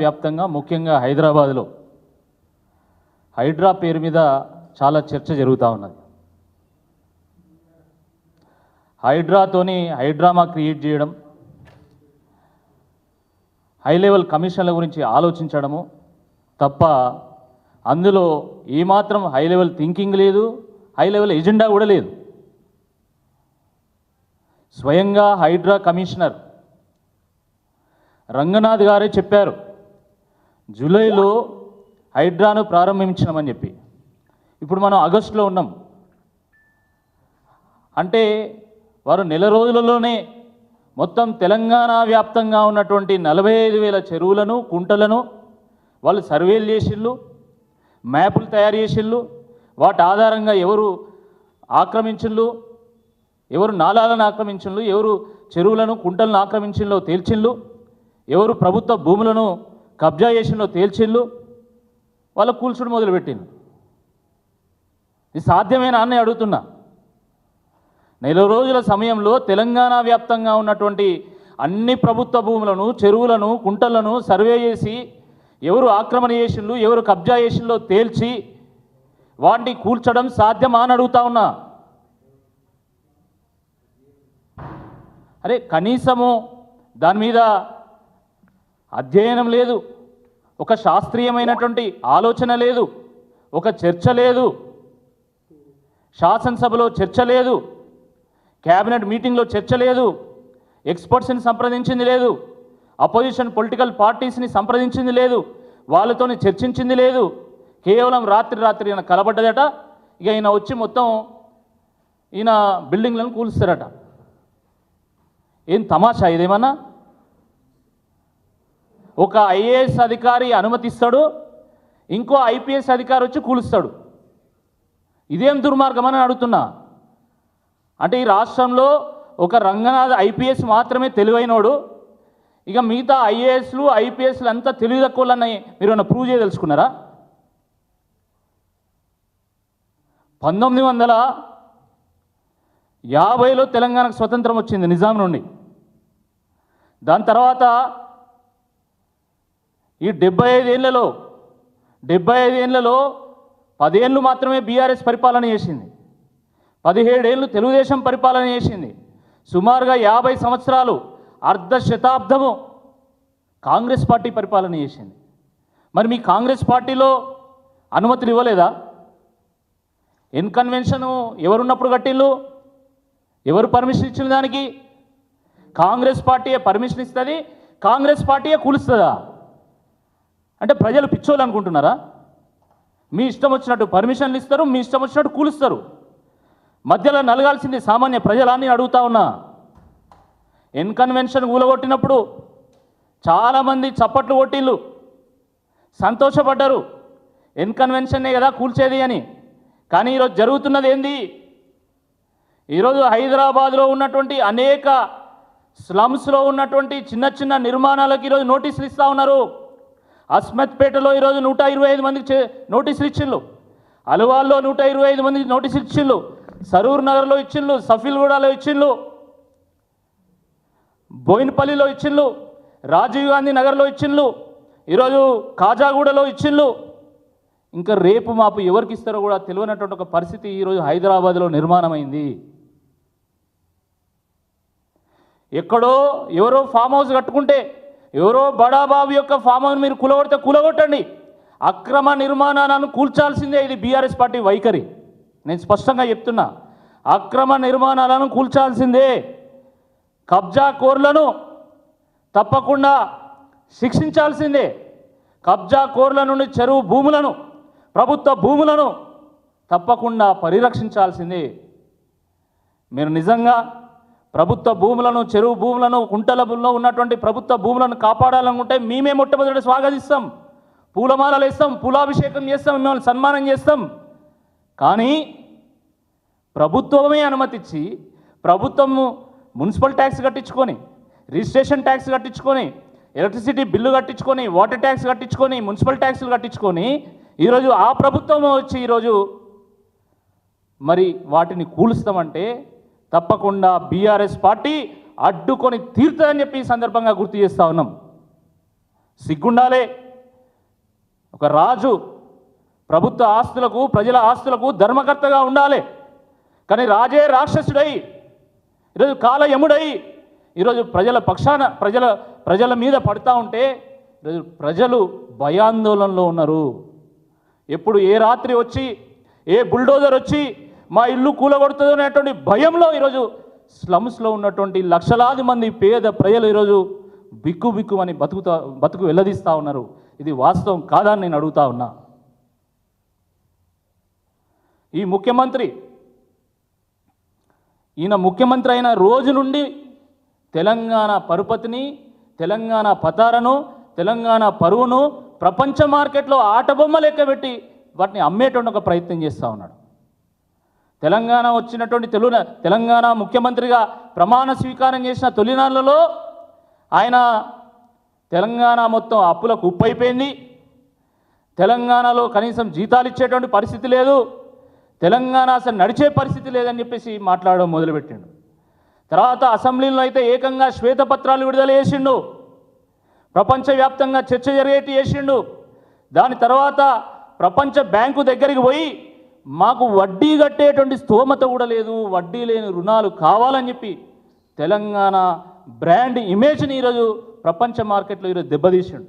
వ్యాప్తంగా ముఖ్యంగా హైదరాబాద్లో హైడ్రా పేరు మీద చాలా చర్చ జరుగుతూ ఉన్నది. హైడ్రాతోని హైడ్రామా క్రియేట్ చేయడం, హై లెవెల్ కమిషన్ల గురించి ఆలోచించడము తప్ప అందులో ఏమాత్రం హై లెవెల్ థింకింగ్ లేదు, హై లెవెల్ ఎజెండా కూడా లేదు. స్వయంగా హైడ్రా కమిషనర్ రంగనాథ్ గారే చెప్పారు, జూలైలో హైడ్రాను ప్రారంభించినామని చెప్పి. ఇప్పుడు మనం ఆగస్టులో ఉన్నాం. అంటే వారు నెల రోజులలోనే మొత్తం తెలంగాణ వ్యాప్తంగా ఉన్నటువంటి 45,000 చెరువులను, కుంటలను వాళ్ళు సర్వేలు చేసిళ్ళు, మ్యాపులు తయారు చేసిళ్ళు. వాటి ఆధారంగా ఎవరు ఆక్రమించిళ్ళు, ఎవరు నాలాలను ఆక్రమించిళ్ళు, ఎవరు చెరువులను, కుంటలను ఆక్రమించిల్లో తేల్చిళ్ళు, ఎవరు ప్రభుత్వ భూములను కబ్జా చేసిల్లో తేల్చిళ్ళు. వాళ్ళ కూల్చుడు మొదలుపెట్టింది. ఇది సాధ్యమేనా అని అడుగుతున్నా. నెల రోజుల సమయంలో తెలంగాణ వ్యాప్తంగా ఉన్నటువంటి అన్ని ప్రభుత్వ భూములను, చెరువులను, కుంటలను సర్వే చేసి ఎవరు ఆక్రమణ చేసిళ్ళు, ఎవరు కబ్జా చేసిల్లో తేల్చి వాటిని కూల్చడం సాధ్యమా అని అడుగుతా ఉన్నా. అరే కనీసము దాని మీద అధ్యయనం లేదు, ఒక శాస్త్రీయమైనటువంటి ఆలోచన లేదు, ఒక చర్చ లేదు, శాసనసభలో చర్చ లేదు, క్యాబినెట్ మీటింగ్లో చర్చ లేదు, ఎక్స్పర్ట్స్ని సంప్రదించింది లేదు, అపోజిషన్ పొలిటికల్ పార్టీస్ని సంప్రదించింది లేదు, వాళ్ళతోని చర్చించింది లేదు. కేవలం రాత్రి ఈయన కలబడ్డదట. ఇక ఈయన వచ్చి మొత్తం ఈయన బిల్డింగ్లను కూలుస్తారట. ఏం తమాషా ఇదేమన్నా? ఒక ఐఏఎస్ అధికారి అనుమతిస్తాడు, ఇంకో ఐపీఎస్ అధికారి వచ్చి కూలుస్తాడు. ఇదేం దుర్మార్గం అని అడుగుతున్నా. అంటే ఈ రాష్ట్రంలో ఒక రంగనాథ్ ఐపీఎస్ మాత్రమే తెలివైనోడు, ఇక మిగతా ఐఏఎస్లు ఐపీఎస్లు అంతా తెలివి తక్కువలని మీరు ఏమైనా ప్రూవ్ చేయదలుచుకున్నారా? 1950లో తెలంగాణకు స్వతంత్రం వచ్చింది నిజాం నుండి. దాని తర్వాత ఈ 75 ఏళ్లలో 10 ఏళ్ళు మాత్రమే బీఆర్ఎస్ పరిపాలన చేసింది, 17 ఏళ్ళు తెలుగుదేశం పరిపాలన చేసింది. సుమారుగా 50 సంవత్సరాలు, అర్ధ శతాబ్దము కాంగ్రెస్ పార్టీ పరిపాలన చేసింది. మరి మీ కాంగ్రెస్ పార్టీలో అనుమతులు ఇవ్వలేదా? కన్వెన్షన్ ఎవరున్నప్పుడు కట్టిళ్ళు? ఎవరు పర్మిషన్ ఇచ్చిన దానికి? కాంగ్రెస్ పార్టీయే పర్మిషన్ ఇస్తుంది, కాంగ్రెస్ పార్టీయే కూలుస్తుందా? అంటే ప్రజలు పిచ్చోళ్ళు అనుకుంటున్నారా? మీ ఇష్టం వచ్చినట్టు పర్మిషన్లు ఇస్తారు, మీ ఇష్టం వచ్చినట్టు కూలుస్తారు. మధ్యలో నలగాల్సింది సామాన్య ప్రజలాన్ని అడుగుతా ఉన్నా. కన్వెన్షన్ కూలగొట్టినప్పుడు చాలామంది చప్పట్లు కొట్టిళ్ళు, సంతోషపడ్డారు, కన్వెన్షన్నే కదా కూల్చేది అని. కానీ ఈరోజు జరుగుతున్నది ఏంది? ఈరోజు హైదరాబాద్లో ఉన్నటువంటి అనేక స్లమ్స్లో ఉన్నటువంటి చిన్న చిన్న నిర్మాణాలకు ఈరోజు నోటీసులు ఇస్తూ ఉన్నారు. అస్మత్పేటలో ఈరోజు 125 మందికి నోటీసులు ఇచ్చిళ్ళు, అలువాల్లో 125 మందికి నోటీసులు ఇచ్చిళ్ళు, సరూర్ నగర్లో ఇచ్చిళ్ళు, సఫీల్గూడలో ఇచ్చిళ్ళు, బోయిన్పల్లిలో ఇచ్చిళ్ళు, రాజీవ్ గాంధీ నగర్లో ఇచ్చిళ్ళు, ఈరోజు కాజాగూడలో ఇచ్చిళ్ళు. ఇంకా రేపు మాపు ఎవరికి ఇస్తారో కూడా తెలియనటువంటి ఒక పరిస్థితి ఈరోజు హైదరాబాద్లో నిర్మాణమైంది. ఎక్కడో ఎవరో ఫామ్ హౌస్ కట్టుకుంటే, ఎవరో బడాబాబు యొక్క ఫామ్ హౌస్ మీరు కూలగొడితే కూలగొట్టండి, అక్రమ నిర్మాణాలను కూల్చాల్సిందే. ఇది బీఆర్ఎస్ పార్టీ వైఖరి. నేను స్పష్టంగా చెప్తున్నా, అక్రమ నిర్మాణాలను కూల్చాల్సిందే. కబ్జా కోర్లను తప్పకుండా శిక్షించాల్సిందే. కబ్జా కోర్ల నుండి చెరువు భూములను, ప్రభుత్వ భూములను తప్పకుండా పరిరక్షించాల్సిందే. మీరు నిజంగా ప్రభుత్వ భూములను, చెరువు భూములను, కుంటలలో ఉన్నటువంటి ప్రభుత్వ భూములను కాపాడాలనుకుంటే మేమే మొట్టమొదటి స్వాగతిస్తాం, పూలమాలలు వేస్తాం, పూలాభిషేకం చేస్తాం, మిమ్మల్ని సన్మానం చేస్తాం. కానీ ప్రభుత్వమే అనుమతించి, ప్రభుత్వము మున్సిపల్ ట్యాక్స్ కట్టించుకొని, రిజిస్ట్రేషన్ ట్యాక్స్ కట్టించుకొని, ఎలక్ట్రిసిటీ బిల్లు కట్టించుకొని, వాటర్ ట్యాక్స్ కట్టించుకొని, మున్సిపల్ ట్యాక్సులు కట్టించుకొని ఈరోజు ఆ ప్రభుత్వం వచ్చి ఈరోజు మరి వాటిని కూలుస్తామంటే తప్పకుండా బీఆర్ఎస్ పార్టీ అడ్డుకొని తీరుతుందని చెప్పి ఈ సందర్భంగా గుర్తు చేస్తూ ఉన్నాం. సిగ్గుండాలే. ఒక రాజు ప్రభుత్వ ఆస్తులకు ప్రజల ఆస్తులకు ధర్మకర్తగా ఉండాలి. కానీ రాజే రాక్షసుడై ఈరోజు కాలయముడై ఈరోజు ప్రజల పక్షాన ప్రజల మీద పడతా ఉంటే ఈరోజు ప్రజలు భయాందోళనలో ఉన్నారు. ఎప్పుడు ఏ రాత్రి వచ్చి ఏ బుల్డోజర్ వచ్చి మా ఇల్లు కూలగొడుతుందో అనేటువంటి భయంలో ఈరోజు స్లమ్స్లో ఉన్నటువంటి లక్షలాది మంది పేద ప్రజలు ఈరోజు బిక్కు అని బతుకు వెల్లదీస్తూ ఉన్నారు. ఇది వాస్తవం కాదని నేను అడుగుతా ఉన్నా. ఈ ముఖ్యమంత్రి ముఖ్యమంత్రి అయిన రోజు నుండి తెలంగాణ పరుపతిని, తెలంగాణ పతారను, తెలంగాణ పరువును ప్రపంచ మార్కెట్లో ఆటబొమ్మ లెక్క పెట్టి వాటిని అమ్మేటువంటి ఒక ప్రయత్నం చేస్తూ ఉన్నాడు. తెలంగాణ వచ్చినటువంటి తెలంగాణ ముఖ్యమంత్రిగా ప్రమాణ స్వీకారం చేసిన తొలినాళ్లలో ఆయన తెలంగాణ మొత్తం అప్పులకు ఉప్పైపోయింది, తెలంగాణలో కనీసం జీతాలు ఇచ్చేటువంటి పరిస్థితి లేదు, తెలంగాణ అసలు నడిచే పరిస్థితి లేదని చెప్పేసి మాట్లాడడం మొదలుపెట్టిండు. తర్వాత అసెంబ్లీలో అయితే ఏకంగా శ్వేతపత్రాలు విడుదల చేసిండు, ప్రపంచవ్యాప్తంగా చర్చ జరిగేటి చేసిండు. దాని తర్వాత ప్రపంచ బ్యాంకు దగ్గరికి పోయి మాకు వడ్డీ కట్టేటువంటి స్తోమత కూడా లేదు, వడ్డీ లేని రుణాలు కావాలని చెప్పి తెలంగాణ బ్రాండ్ ఇమేజ్ని ఈరోజు ప్రపంచ మార్కెట్లో ఈరోజు దెబ్బతీసిండు.